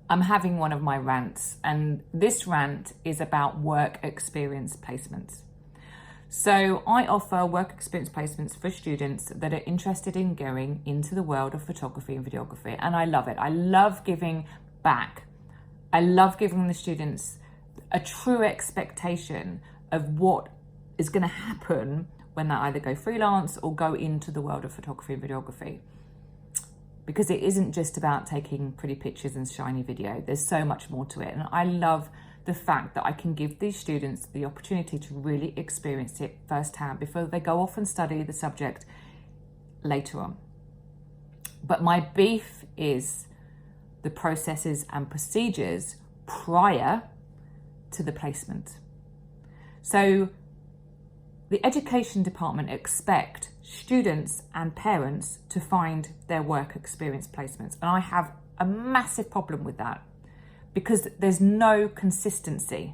I'm having one of my rants, and this rant is about work experience placements. So I offer work experience placements for students that are interested in going into the world of photography and videography, and I love it. I love giving back. I love giving the students a true expectation of what is going to happen when they either go freelance or go into the world of photography and videography. Because it isn't just about taking pretty pictures and shiny video. There's so much more to it. And I love the fact that I can give these students the opportunity to really experience it firsthand before they go off and study the subject later on. But my beef is the processes and procedures prior to the placement. So the education department expect students and parents to find their work experience placements. And I have a massive problem with that because there's no consistency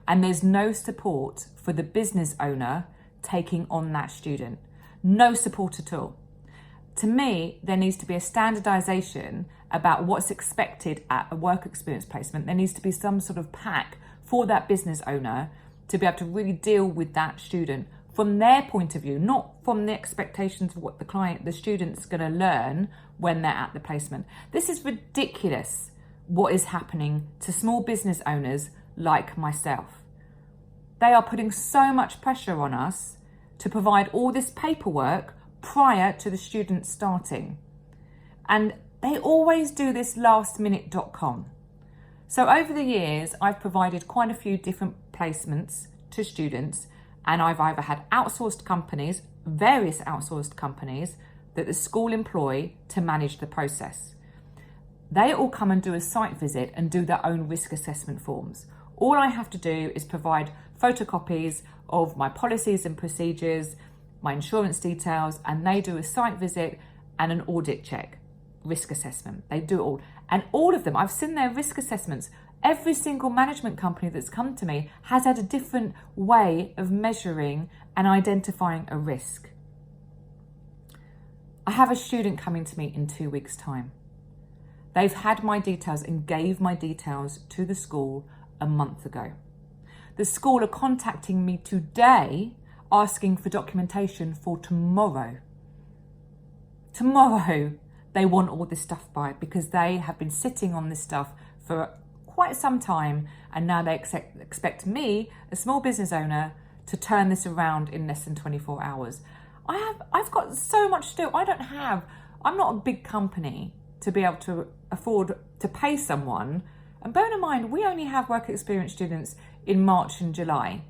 and there's no support for the business owner taking on that student. No support at all. To me, there needs to be a standardization about what's expected at a work experience placement. There needs to be some sort of pack for that business owner to be able to really deal with that student from their point of view, not from the expectations of what the student's going to learn when they're at the placement. This is ridiculous what is happening to small business owners like myself. They are putting so much pressure on us to provide all this paperwork prior to the student starting. And they always do this lastminute.com. So over the years, I've provided quite a few different placements to students, and I've either had outsourced companies, various outsourced companies that the school employ to manage the process. They all come and do a site visit and do their own risk assessment forms. All I have to do is provide photocopies of my policies and procedures, my insurance details, and they do a site visit and an audit check, risk assessment. They do it all. And all of them, I've seen their risk assessments. Every single management company that's come to me has had a different way of measuring and identifying a risk. I have a student coming to me in 2 weeks' time. They've had my details and gave my details to the school a month ago. The school are contacting me today asking for documentation for tomorrow. Tomorrow they want all this stuff by because they have been sitting on this stuff for quite some time, and now they expect me, a small business owner, to turn this around in less than 24 hours. I've got so much to do. I'm not a big company to be able to afford to pay someone. And bear in mind, we only have work experience students in March and July.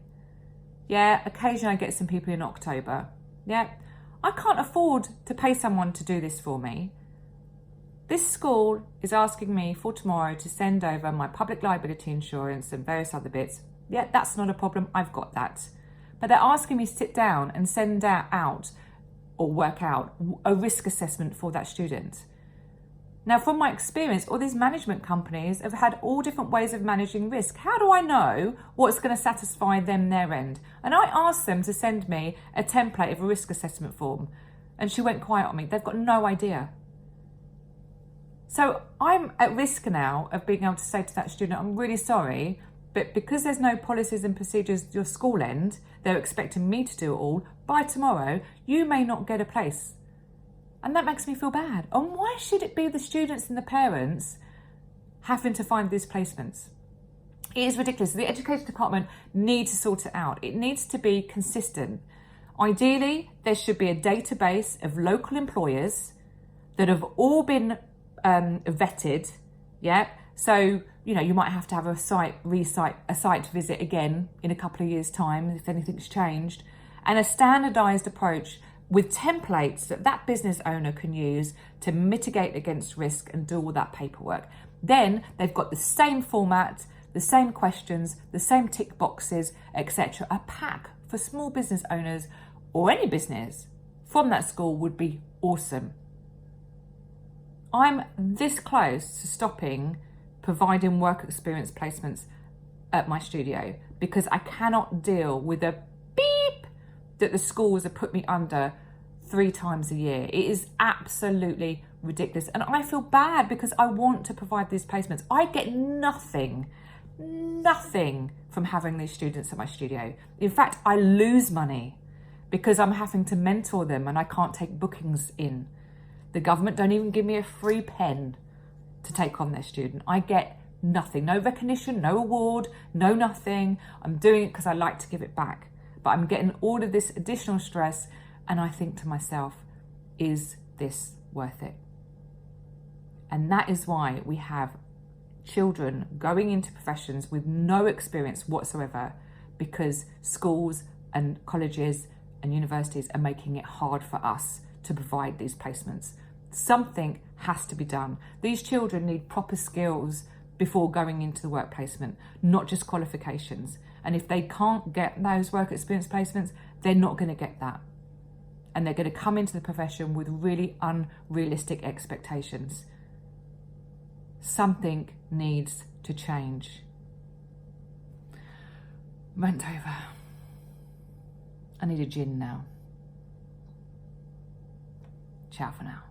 Yeah, occasionally I get some people in October. Yeah, I can't afford to pay someone to do this for me. This school is asking me for tomorrow to send over my public liability insurance and various other bits. Yeah, that's not a problem. I've got that. But they're asking me to sit down and send out or work out a risk assessment for that student. Now, from my experience, all these management companies have had all different ways of managing risk. How do I know what's going to satisfy them their end? And I asked them to send me a template of a risk assessment form, and she went quiet on me. They've got no idea. So I'm at risk now of being able to say to that student, I'm really sorry, but because there's no policies and procedures at your school end, they're expecting me to do it all. By tomorrow, you may not get a place. And that makes me feel bad. And why should it be the students and the parents having to find these placements? It is ridiculous. The education department needs to sort it out. It needs to be consistent. Ideally, there should be a database of local employers that have all been vetted. Yeah. So, you might have to have a site visit again in a couple of years' time if anything's changed, and a standardized approach with templates that business owner can use to mitigate against risk and do all that paperwork. Then they've got the same format, the same questions, the same tick boxes, etc. A pack for small business owners or any business from that school would be awesome. I'm this close to stopping providing work experience placements at my studio because I cannot deal with a beep that the schools have put me under 3 times a year. It is absolutely ridiculous. And I feel bad because I want to provide these placements. I get nothing from having these students at my studio. In fact, I lose money because I'm having to mentor them and I can't take bookings in. The government don't even give me a free pen to take on their student. I get nothing, no recognition, no award, no nothing. I'm doing it because I like to give it back. But I'm getting all of this additional stress, and I think to myself, is this worth it? And that is why we have children going into professions with no experience whatsoever, because schools and colleges and universities are making it hard for us to provide these placements. Something has to be done. These children need proper skills before going into the work placement, not just qualifications. And if they can't get those work experience placements, they're not going to get that. And they're going to come into the profession with really unrealistic expectations. Something needs to change. Rant over. I need a gin now. Ciao for now.